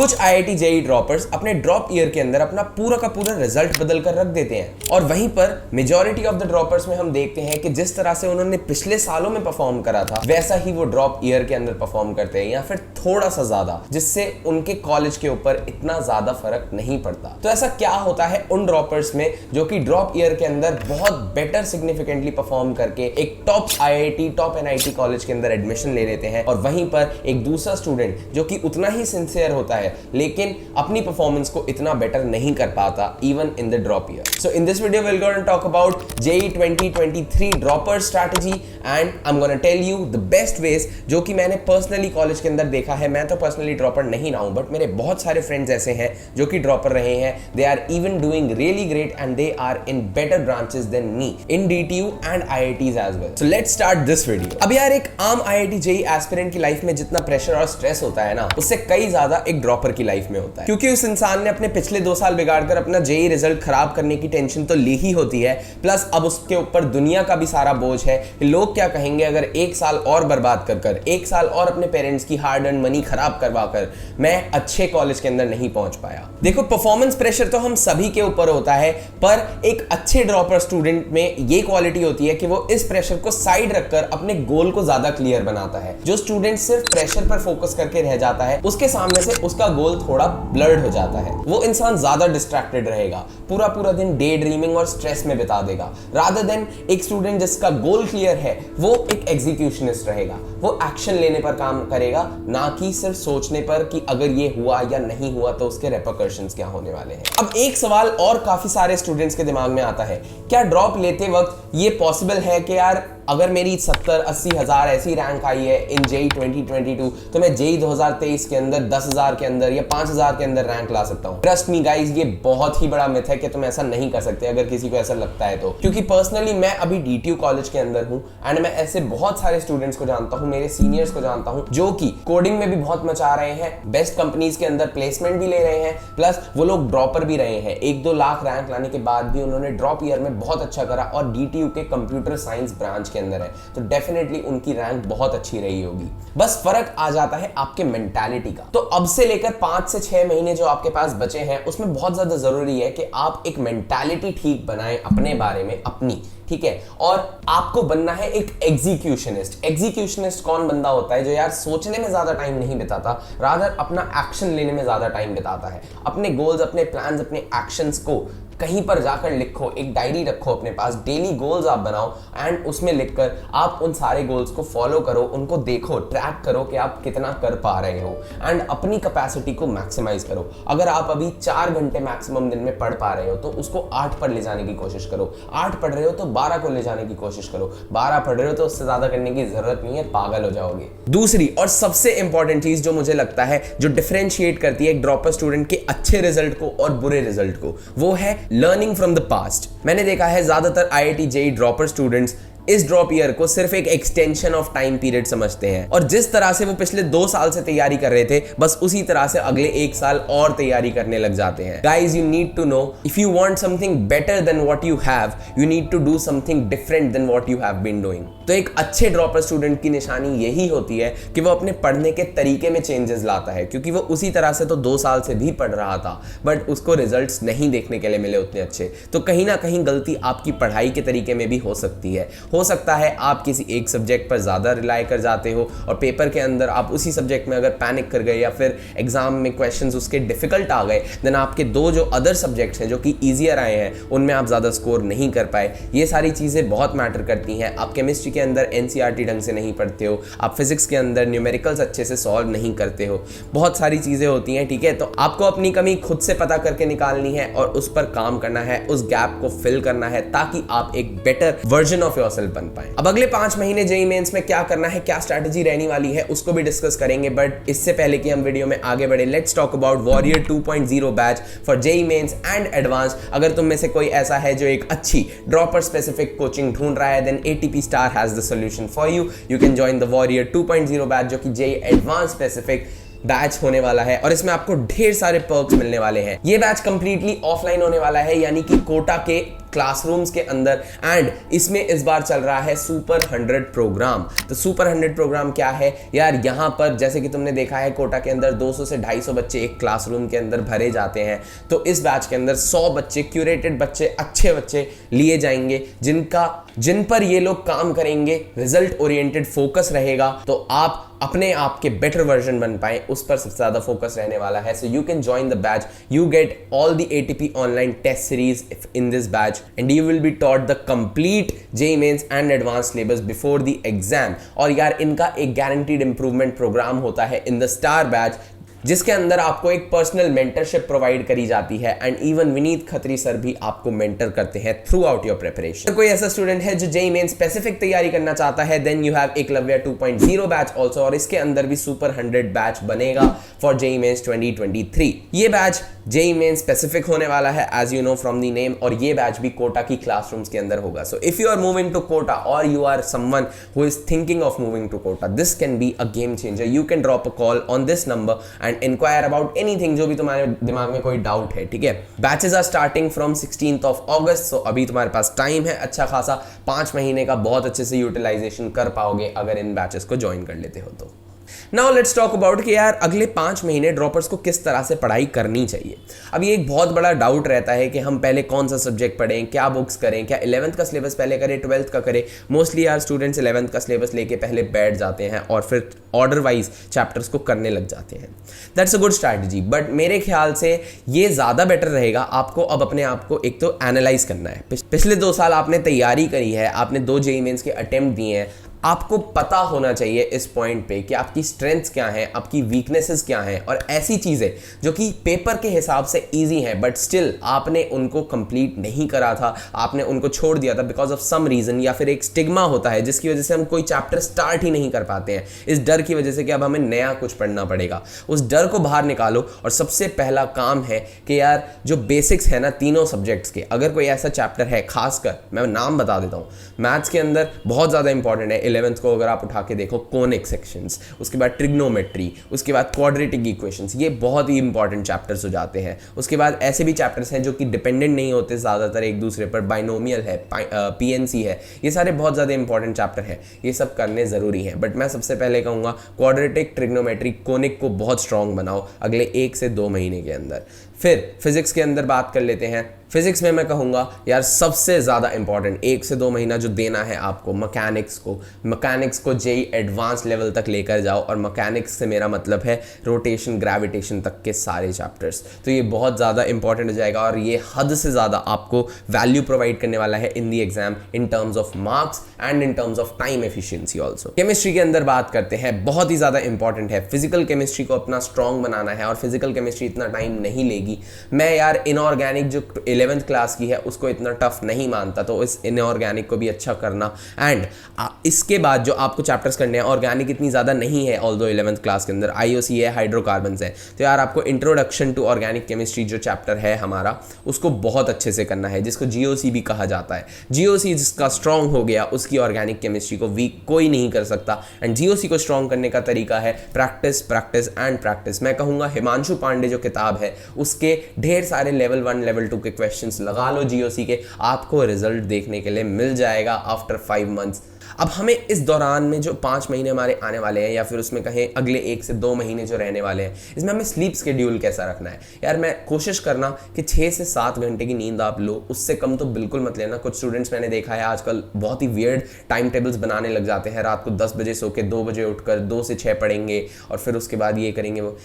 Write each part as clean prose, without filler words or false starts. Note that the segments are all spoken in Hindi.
कुछ IIT JEE ड्रॉपर्स अपने ड्रॉप ईयर के अंदर अपना पूरा का पूरा रिजल्ट बदल कर रख देते हैं और वहीं पर मेजॉरिटी ऑफ द ड्रॉपर्स में हम देखते हैं कि जिस तरह से उन्होंने पिछले सालों में परफॉर्म करा था वैसा ही वो ड्रॉप ईयर के अंदर परफॉर्म करते हैं या फिर थोड़ा सा ज्यादा, जिससे उनके कॉलेज के ऊपर इतना ज्यादा फर्क नहीं पड़ता। तो ऐसा क्या होता है उन ड्रॉपर्स में जो कि ड्रॉप ईयर के अंदर बहुत बेटर सिग्निफिकेंटली परफॉर्म करके एक top IIT top NIT college के अंदर एडमिशन ले लेते हैं, और वहीं पर एक दूसरा स्टूडेंट जो कि उतना ही सिंसियर होता है लेकिन अपनी परफॉर्मेंस को इतना बेटर नहीं कर पाता even in the drop year. So in this video we will gonna talk about JEE 2023 dropper strategy and I am gonna tell you the best ways जो कि मैंने पर्सनली कॉलेज के अंदर देखा है। मैं तो पर्सनली ड्रॉपर नहीं रहा हूं, बट मेरे बहुत सारे फ्रेंड्स ऐसे हैं जो कि ड्रॉपर रहे हैं। They are even doing really great and they are in better branches than me in DTU and IITs as well. So let's start this video. अब यार एक आम IIT JEE एस्पिरेंट की लाइफ में जितना प्रेशर और स्ट्रेस होता है ना, उससे कई ज्यादा एक ड्रॉपर की लाइफ में होता है, क्योंकि उस इंसान ने अपने पिछले 2 साल बिगाड़कर अपना JEE रिजल्ट खराब करने की टेंशन तो ली ही होती है, प्लस अब उसके ऊपर दुनिया का भी सारा बोझ है कि लोग क्या कहेंगे अगर 1 साल और बर्बाद कर 1 साल और अपने पेरेंट्स की हार्ड अर्न मनी खराब करवा कर मैं अच्छे कॉलेज के अंदर नहीं पहुंच पाया। देखो, परफॉर्मेंस प्रेशर तो हम सभी के ऊपर होता है, पर एक अच्छे ड्रॉपर स्टूडेंट में ये क्वालिटी होती है कि वो इस प्रेशर को साइड रखकर अपने गोल को ज्यादा क्लियर बनाता है। जो स्टूडेंट सिर्फ प्रेशर पर फोकस करके रह जाता है उसके सामने से उसका गोल थोड़ा ब्लर्ड हो जाता है। वो इंसान ज्यादा डिस्ट्रैक्टेड रहेगा, पूरा पूरा दिन डे ड्रीमिंग और स्ट्रेस में बिता देगा, रादर देन एक स्टूडेंट जिसका गोल क्लियर है वो एक एग्जीक्यूशनिस्ट रहेगा। वो एक्शन लेने पर काम करेगा, ना कि सिर्फ सोचने पर कि अगर ये हुआ या नहीं हुआ तो उसके रेपरकशंस क्या होने वाले हैं। अब एक सवाल और काफी सारे स्टूडेंट्स के दिमाग में आता है, क्या ड्रॉप लेते वक्त ये पॉसिबल है कि यार अगर मेरी 70-80 हजार ऐसी रैंक आई है इन JEE 2022 तो मैं JEE 2023 के अंदर 10,000 के अंदर या 5,000 के अंदर रैंक ला सकता हूं? ट्रस्ट मी गाइस, ये बहुत ही बड़ा मिथ है कि तुम ऐसा नहीं कर सकते अगर किसी को ऐसा लगता है तो। क्योंकि पर्सनली मैं अभी DTU कॉलेज के अंदर हूं एंड मैं ऐसे बहुत सारे स्टूडेंट्स को जानता हूं, मेरे सीनियर्स को जानता हूं जो कि कोडिंग में भी बहुत मचा रहे हैं, बेस्ट कंपनीज के अंदर प्लेसमेंट भी ले रहे हैं, प्लस वो लोग ड्रॉपर भी रहे हैं। 1-2 लाख रैंक लाने के बाद भी उन्होंने ड्रॉप ईयर में बहुत अच्छा करा और DTU के कंप्यूटर साइंस ब्रांच के अंदर है, तो डेफिनेटली उनकी रैंक बहुत अच्छी रही होगी। बस फर्क आ जाता है आपके मेंटालिटी का। तो अब से लेकर 5 से 6 महीने जो आपके पास बचे हैं उसमें बहुत ज्यादा जरूरी है कि आप एक मेंटालिटी ठीक बनाएं अपने बारे में अपनी, ठीक है। और आपको बनना है एक एग्जीक्यूशनिस्ट। एग्जीक्यूशनिस्ट कौन बंदा होता है? जो यार सोचने में ज्यादा टाइम नहीं बिताता, रादर अपना एक्शन लेने में ज्यादा टाइम बिताता है। अपने गोल्स, अपने प्लान्स, अपने एक्शंस को कहीं पर जाकर लिखो, एक डायरी रखो अपने पास, डेली गोल्स आप बनाओ एंड उसमें लिखकर आप उन सारे गोल्स को फॉलो करो, उनको देखो, ट्रैक करो कि आप कितना कर पा रहे हो एंड अपनी कैपेसिटी को मैक्सिमाइज करो। अगर आप अभी 4 घंटे मैक्सिमम दिन में पढ़ पा रहे हो तो उसको 8 पर ले जाने की कोशिश करो। 8 पढ़ रहे हो तो 12 को ले जाने की कोशिश करो। 12 पढ़ रहे हो तो उससे ज्यादा करने की जरूरत नहीं है, पागल हो जाओगे। दूसरी और सबसे इंपॉर्टेंट चीज जो मुझे लगता है जो डिफरेंशिएट करती है एक ड्रॉपर स्टूडेंट के अच्छे रिजल्ट को और बुरे रिजल्ट को, वो है लर्निंग फ्रॉम द पास्ट। मैंने देखा है ज्यादातर IIT JEE ड्रॉपर स्टूडेंट्स इस ड्रॉप ईयर को सिर्फ एक एक्सटेंशन ऑफ टाइम पीरियड समझते हैं और जिस तरह से वो पिछले 2 साल से तैयारी कर रहे थे बस उसी तरह से अगले 1 साल और तैयारी करने लग जाते हैं। Guys, you need to know if you want something better than what you have, you need to do something different than what you have been doing. तो एक अच्छे ड्रॉपर स्टूडेंट की निशानी यही होती है कि वो अपने पढ़ने के तरीके में चेंजेस लाता है, क्योंकि वो उसी तरह से तो 2 साल से भी पढ़ रहा था बट उसको रिजल्ट्स नहीं देखने के लिए मिले उतने अच्छे। तो कहीं ना कहीं गलती आपकी पढ़ाई के तरीके में भी हो सकती है। हो सकता है आप किसी एक सब्जेक्ट पर ज्यादा रिलाई कर जाते हो और पेपर के अंदर आप उसी सब्जेक्ट में अगर पैनिक कर गए या फिर एग्जाम में क्वेश्चंस उसके डिफिकल्ट आ गए, देन आपके 2 जो अदर सब्जेक्ट्स हैं जो कि ईजियर आए हैं उनमें आप ज्यादा स्कोर नहीं कर पाए। ये सारी चीजें बहुत मैटर करती हैं। आप केमिस्ट्री के अंदर NCERT ढंग से नहीं पढ़ते हो, आप फिजिक्स के अंदर न्यूमेरिकल्स अच्छे से सॉल्व नहीं करते हो, बहुत सारी चीजें होती हैं, ठीक है। तो आपको अपनी कमी खुद से पता करके निकालनी है और उस पर काम करना है, उस गैप को फिल करना है ताकि आप एक बेटर वर्जन ऑफ योरसेल्फ बन पाए। अब अगले 5 महीने JEE मेंस में क्या करना है, क्या स्ट्रैटेजी रहने वाली है, उसको भी डिस्कस करेंगे। बट इससे पहले कि हम वीडियो में आगे बढ़े, let's talk about warrior 2.0 batch for JEE mains and advance. अगर तुम में से कोई ऐसा है जो एक अच्छी ड्रॉपर स्पेसिफिक कोचिंग ढूंढ रहा है, then ATP Star has the solution for you. You can join the warrior 2.0 batch जो कि JEE एडवांस स्पेसिफिक बैच होने वाला है और इसमें आपको ढेर सारे पर्क्स मिलने वाले हैं। ये बैच कंप्लीटली ऑफलाइन होने वाला है, यानी कि कोटा के क्लासरूम्स के अंदर, एंड इसमें इस बार चल रहा है सुपर 100 प्रोग्राम। तो सुपर 100 प्रोग्राम क्या है यार, यहां पर जैसे कि तुमने देखा है कोटा के अंदर 200 से 250 बच्चे एक क्लासरूम के अंदर भरे जाते हैं, तो इस बैच के अंदर 100 बच्चे, क्यूरेटेड बच्चे, अच्छे बच्चे लिए जाएंगे जिन पर ये लोग काम करेंगे, रिजल्ट ओरिएंटेड फोकस रहेगा, तो आप अपने आप के बेटर वर्जन बन पाए, उस पर सबसे ज्यादा फोकस रहने वाला है। So you can join the batch, you get all the ATP online test series in this batch and you will be taught the complete JEE mains and advance syllabus before the exam. और यार इनका एक गारंटीड इंप्रूवमेंट प्रोग्राम होता है इन द स्टार बैच, जिसके अंदर आपको एक पर्सनल मेंटरशिप प्रोवाइड करी जाती है, and even Vineet Khatri sir भी आपको मेंटर करते हैं थ्रू आउट योर प्रिपरेशन। कोई ऐसा स्टूडेंट है जो JEE मेंस स्पेसिफिक तैयारी करना चाहता है, then you have Eklavya 2.0 batch also, और इसके अंदर भी सुपर 100 बैच बनेगा फॉर JEE मेंस 2023। ये बैच JEE मेंस स्पेसिफिक होने वाला है as you know from the name, और ये बैच भी कोटा की क्लासरूम्स के अंदर होगा। So if you are moving to Kota और you are someone who is thinking of moving to Kota, this can be a game changer. You can drop a call on this number and enquire about anything, जो भी तुम्हारे दिमाग में कोई डाउट है, ठीक है। Batches are starting from 16th of August, सो अभी तुम्हारे पास टाइम है अच्छा खासा, 5 महीने का बहुत अच्छे से यूटिलाइजेशन कर पाओगे अगर इन बैचेस को ज्वाइन कर लेते हो तो। नाउ लेट्स टॉक अबाउट कि यार अगले 5 महीने ड्रॉपर्स को किस तरह से पढ़ाई करनी चाहिए। अब ये एक बहुत बड़ा डाउट रहता है कि हम पहले कौन सा सब्जेक्ट पढ़ें, क्या बुक्स करें, क्या 11th का सिलेबस पहले करें, 12th का करें। मोस्टली यार स्टूडेंट्स 11th का सिलेबस लेके पहले बैठ जाते हैं और फिर ऑर्डर वाइज चैप्टर्स को करने लग जाते हैं। That's a good strategy, but मेरे ख्याल से ये ज़्यादा बेटर रहेगा। आपको अब अपने आप को एक तो एनालाइज करना है। पिछले 2 साल आपने तैयारी करी है, आपने 2 JEE मेंस के अटेम्प्ट दिए हैं, आपको पता होना चाहिए इस पॉइंट पे कि आपकी स्ट्रेंथ्स क्या हैं, आपकी वीकनेसेस क्या हैं, और ऐसी चीज़ें जो कि पेपर के हिसाब से इजी हैं बट स्टिल आपने उनको कंप्लीट नहीं करा था, आपने उनको छोड़ दिया था बिकॉज ऑफ सम रीज़न, या फिर एक स्टिग्मा होता है जिसकी वजह से हम कोई चैप्टर स्टार्ट ही नहीं कर पाते हैं, इस डर की वजह से कि अब हमें नया कुछ पढ़ना पड़ेगा। उस डर को बाहर निकालो, और सबसे पहला काम है कि यार जो बेसिक्स है ना तीनों सब्जेक्ट्स के, अगर कोई ऐसा चैप्टर है, खासकर मैं नाम बता देता हूँ, मैथ्स के अंदर बहुत ज़्यादा इंपॉर्टेंट है। 11th को अगर आप उठा के देखो, कोनिक सेक्शंस, उसके बाद ट्रिग्नोमेट्री, उसके बाद क्वाड्रेटिक इक्वेशंस, ये बहुत ही इंपॉर्टेंट चैप्टर्स हो जाते हैं। उसके बाद ऐसे भी चैप्टर्स हैं जो कि डिपेंडेंट नहीं होते ज़्यादातर एक दूसरे पर, बाइनोमियल है, PNC है, ये सारे बहुत ज़्यादा इंपॉर्टेंट चैप्टर हैं, ये सब करने ज़रूरी हैं। बट मैं सबसे पहले कहूँगा क्वाड्रेटिक, ट्रिग्नोमेट्री, कोनिक को बहुत स्ट्रॉन्ग बनाओ अगले 1 से 2 महीने के अंदर। फिर फिजिक्स के अंदर बात कर लेते हैं। फिजिक्स में मैं कहूँगा यार सबसे ज़्यादा इंपॉर्टेंट 1 से 2 महीना जो देना है आपको मैकेनिक्स को JEE एडवांस लेवल तक लेकर जाओ, और मैकेनिक्स से मेरा मतलब है रोटेशन, ग्रेविटेशन तक के सारे चैप्टर्स। तो ये बहुत ज़्यादा इंपॉर्टेंट हो जाएगा और ये हद से ज़्यादा आपको वैल्यू प्रोवाइड करने वाला है in the exam, in terms of marks and in terms of time efficiency also. Chemistry के अंदर बात करते हैं, बहुत ही ज़्यादा इंपॉर्टेंट है। फिजिकल केमिस्ट्री को अपना स्ट्रॉन्ग बनाना है, और फिजिकल केमिस्ट्री इतना टाइम नहीं लेगी। मैं यार इनऑर्गेनिक जो 11th क्लास की है उसको इतना टफ नहीं मानता, तो इस इनऑर्गेनिक को भी अच्छा करना। एंड इसके बाद जो आपको चैप्टर्स करने हैं, ऑर्गेनिक इतनी ज़्यादा नहीं है ऑल्दो 11th क्लास के अंदर, IOC है, हाइड्रोकार्बन्स है, तो यार आपको इंट्रोडक्शन टू ऑर्गेनिक केमिस्ट्री जो चैप्टर है हमारा, उसको बहुत अच्छे से करना है, जिसको GOC भी कहा जाता है। GOC जिसका स्ट्रॉन्ग हो गया, उसकी ऑर्गेनिक केमिस्ट्री को वीक कोई नहीं कर सकता। एंड GOC को स्ट्रॉन्ग करने का तरीका है प्रैक्टिस, प्रैक्टिस एंड प्रैक्टिस। मैं कहूँगा हिमांशु पांडे जो किताब है उसके ढेर सारे लेवल 1, लेवल 2 के क्वेश्चंस लगा लो GOC के, आपको रिजल्ट देखने के लिए मिल जाएगा आफ्टर 5 मंथ्स। अब हमें इस दौरान में जो 5 महीने हमारे आने वाले हैं, या फिर उसमें कहें अगले 1 से 2 महीने जो रहने वाले हैं, इसमें हमें स्लीप शेड्यूल कैसा रखना है। यार मैं कोशिश करना कि 6 से 7 घंटे की नींद आप लो, उससे कम तो बिल्कुल मत लेना। कुछ स्टूडेंट्स मैंने देखा है आजकल बहुत ही वियर्ड टाइम टेबल्स बनाने लग जाते हैं, रात को 10 बजे सो के 2 बजे उठकर 2 से 6 पढ़ेंगे और फिर उसके बाद ये करेंगे वो।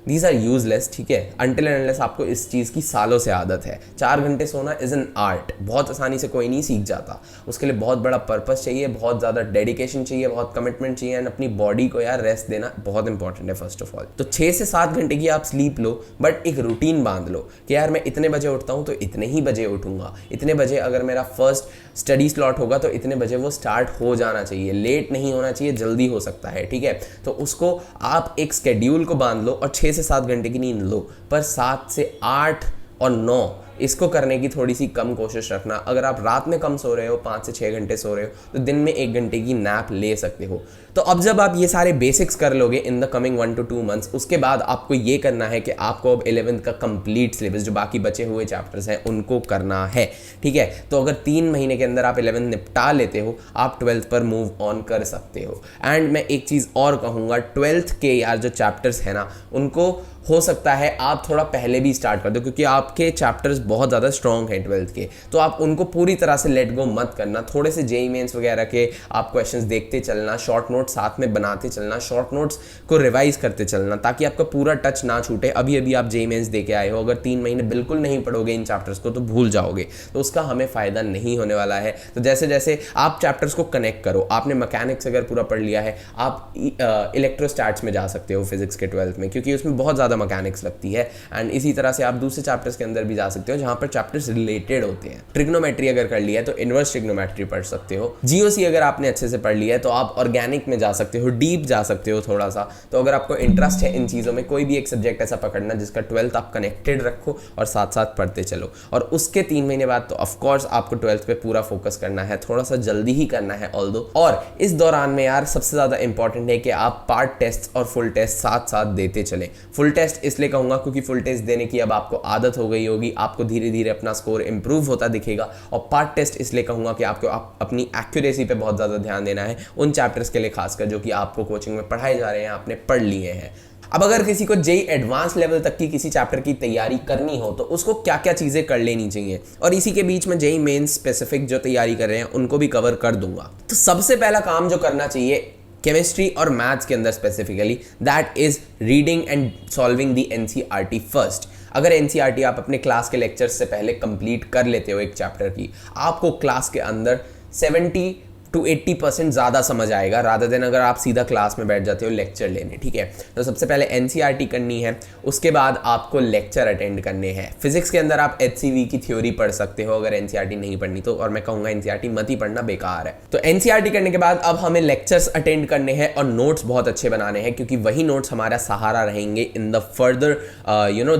दीज आर यूजलेस, ठीक है, अनटिल एंड अनलेस आपको इस चीज़ की सालों से आदत है। 4 घंटे सोना इज़ एन आर्ट, बहुत आसानी से कोई नहीं सीख जाता, उसके लिए बहुत बड़ा पर्पस चाहिए, बहुत ज़्यादा डेडिकेशन चाहिए, बहुत कमिटमेंट चाहिए, एंड अपनी बॉडी को यार रेस्ट देना बहुत इंपॉर्टेंट है फर्स्ट ऑफ ऑल। तो 6 से 7 घंटे की आप स्लीप लो, बट एक रूटीन बांध लो कि यार मैं इतने बजे उठता हूँ तो इतने ही बजे उठूंगा, इतने बजे अगर मेरा फर्स्ट स्टडी स्लॉट होगा तो इतने बजे वो स्टार्ट हो जाना चाहिए, लेट नहीं होना चाहिए, जल्दी हो सकता है, ठीक है। तो उसको आप एक स्केड्यूल को बांध लो और 6 से 7 घंटे की नींद लो, पर 7 से 8 और 9 इसको करने की थोड़ी सी कम कोशिश रखना। अगर आप रात में कम सो रहे हो, 5 से 6 घंटे सो रहे हो, तो दिन में 1 घंटे की नैप ले सकते हो। तो अब जब आप ये सारे बेसिक्स कर लोगे in the coming 1 to 2 months, उसके बाद आपको ये करना है कि आपको अब 11th का कंप्लीट सिलेबस, जो बाकी बचे हुए चैप्टर्स हैं, उनको करना है। ठीक है, तो अगर 3 महीने के अंदर आप 11th निपटा लेते हो, आप 12th पर मूव ऑन कर सकते हो। एंड मैं एक चीज़ और कहूँगा, 12th के यार जो चैप्टर्स हैं ना, उनको हो सकता है आप थोड़ा पहले भी स्टार्ट कर दो, क्योंकि आपके चैप्टर्स बहुत ज़्यादा स्ट्रॉन्ग हैं 12th के। तो आप उनको पूरी तरह से लेट गो मत करना। थोड़े से जेईई मेंस वगैरह के आप क्वेश्चंस देखते चलना, शॉर्ट नोट्स साथ में बनाते चलना, शॉर्ट नोट्स को रिवाइज करते चलना, ताकि आपका पूरा टच ना छूटे। अभी अभी आप जेईई मेंस दे के आए हो, अगर 3 महीने बिल्कुल नहीं पढ़ोगे इन चैप्टर्स को तो भूल जाओगे, तो उसका हमें फ़ायदा नहीं होने वाला है। तो जैसे जैसे आप चैप्टर्स को कनेक्ट करो, आपने मैकेनिक्स अगर पूरा पढ़ लिया है, आप इलेक्ट्रोस्टैट्स में जा सकते हो फिजिक्स के 12th में, क्योंकि उसमें बहुत ज़्यादा मैकेनिक्स लगती है। एंड इसी तरह से आप दूसरे चैप्टर्स के अंदर भी जा सकते हो जहां पर चैप्टर्स रिलेटेड होते हैं। ट्रिग्नोमेट्री अगर कर लिया है तो इनवर्स ट्रिग्नोमेट्री पढ़ सकते हो। जीओसी अगर आपने अच्छे से पढ़ लिया है तो आप ऑर्गेनिक में जा सकते हो, डीप जा सकते हो थोड़ा सा। तो अगर आपको इंटरेस्ट है इन चीज़ों में, कोई भी एक सब्जेक्ट ऐसा पकड़ना जिसका 12th आप कनेक्टेड रखो और साथ साथ पढ़ते चलो। और उसके 3 महीने बाद तो ऑफकोर्स आपको 12th पे पूरा फोकस करना है, थोड़ा सा जल्दी ही करना है ऑल्दो। और इस दौरान में यार सबसे ज़्यादा इंपॉर्टेंट है कि आप पार्ट टेस्ट और फुल टेस्ट साथ साथ देते चलें। फुल टेस्ट इसलिए कहूँगा क्योंकि फुल टेस्ट देने की अब आपको आदत हो गई होगी, आपको धीरे धीरे अपना स्कोर इंप्रूव होता दिखेगा। और पार्ट टेस्ट इसलिए कहूँगा कि आपको अपनी एक्यूरेसी पे बहुत ज़्यादा ध्यान देना है, उन चैप्टर्स के लिए खासकर जो कि आपको कोचिंग में पढ़ाए जा रहे हैं, आपने पढ़ लिए हैं। अब अगर किसी को जेईई एडवांस लेवल तक की किसी चैप्टर की तैयारी करनी हो तो उसको क्या क्या चीज़ें कर लेनी चाहिए, और इसी के बीच में जेईई मेंस स्पेसिफिक जो तैयारी कर रहे हैं उनको भी कवर कर दूंगा। तो सबसे पहला काम जो करना चाहिए केमिस्ट्री और मैथ्स के अंदर specifically, that is reading and solving the NCERT first. अगर एनसीईआरटी आप अपने क्लास के लेक्चर्स से पहले कंप्लीट कर लेते हो एक चैप्टर की, आपको क्लास के अंदर 70 to 80% ज़्यादा समझ आएगा, रादर देन अगर आप सीधा क्लास में बैठ जाते हो लेक्चर लेने। ठीक है, तो सबसे पहले एनसीईआरटी करनी है, उसके बाद आपको लेक्चर अटेंड करने हैं। फिजिक्स के अंदर आप एचसीवी की थ्योरी पढ़ सकते हो अगर एनसीईआरटी नहीं पढ़नी तो, और मैं कहूँगा एनसीईआरटी मत ही पढ़ना, बेकार है। तो एनसीईआरटी करने के बाद अब हमें लेक्चर्स अटेंड करने हैं और नोट्स बहुत अच्छे बनाने हैं, क्योंकि वही नोट्स हमारा सहारा रहेंगे in the further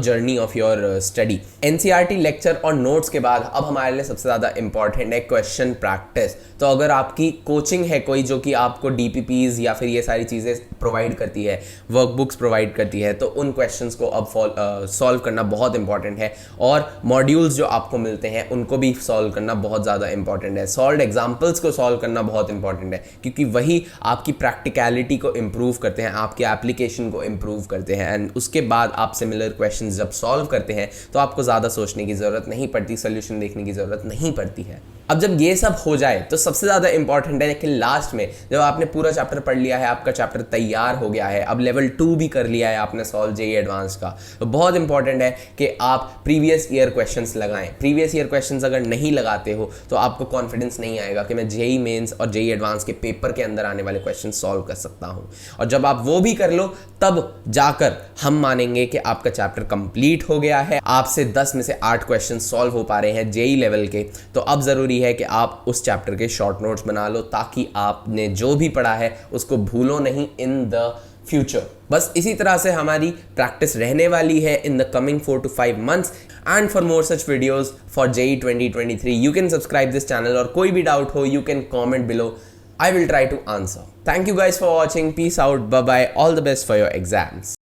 journey of your study. NCERT lecture और नोट्स के बाद अब हमारे लिए सबसे ज़्यादा इंपॉर्टेंट है क्वेश्चन प्रैक्टिस। तो अगर आपकी कोचिंग है कोई जो कि आपको डीपीपीज या फिर ये सारी चीज़ें प्रोवाइड करती है, वर्कबुक्स प्रोवाइड करती है, तो उन क्वेश्चंस को अब सॉल्व करना बहुत इंपॉर्टेंट है। और मॉड्यूल्स जो आपको मिलते हैं उनको भी सॉल्व करना बहुत ज़्यादा इंपॉर्टेंट है। सॉल्व्ड एग्जाम्पल्स को सॉल्व करना बहुत इंपॉर्टेंट है, क्योंकि वही आपकी प्रैक्टिकलिटी को इम्प्रूव करते हैं, आपके एप्लीकेशन को इम्प्रूव करते हैं। एंड उसके बाद आप सिमिलर क्वेश्चन जब सॉल्व करते हैं तो आपको ज़्यादा सोचने की ज़रूरत नहीं पड़ती, सोल्यूशन देखने की ज़रूरत नहीं पड़ती है। अब जब ये सब हो जाए तो सबसे ज़्यादा इंपॉर्टेंट है कि लास्ट में जब आपने पूरा चैप्टर पढ़ लिया है, आपका चैप्टर तैयार हो गया है, अब लेवल 2 भी कर लिया है आपने सॉल्व जेईई एडवांस का, तो बहुत इंपॉर्टेंट है कि आप प्रीवियस ईयर क्वेश्चंस लगाएं। प्रीवियस ईयर क्वेश्चंस अगर नहीं लगाते हो तो आपको कॉन्फिडेंस नहीं आएगा कि मैं जेईई मेंस और जेईई एडवांस के पेपर के अंदर आने वाले क्वेश्चन सॉल्व कर सकता हूँ। और जब आप वो भी कर लो तब जाकर हम मानेंगे कि आपका चैप्टर कंप्लीट हो गया है, आपसे 10 में से 8 क्वेश्चन सॉल्व हो पा रहे हैं जेईई लेवल के। तो अब ज़रूरी है कि आप उस चैप्टर के शॉर्ट नोट्स बना लो, ताकि आपने जो भी पढ़ा है उसको भूलो नहीं इन द फ्यूचर। बस इसी तरह से हमारी प्रैक्टिस रहने वाली है in the coming 4 to 5 months। And for more such videos for JEE 2023 you can subscribe this channel, और कोई भी डाउट हो you can comment below, I will try to answer. Thank you guys for watching. Peace out. Bye bye. All the best for your exams.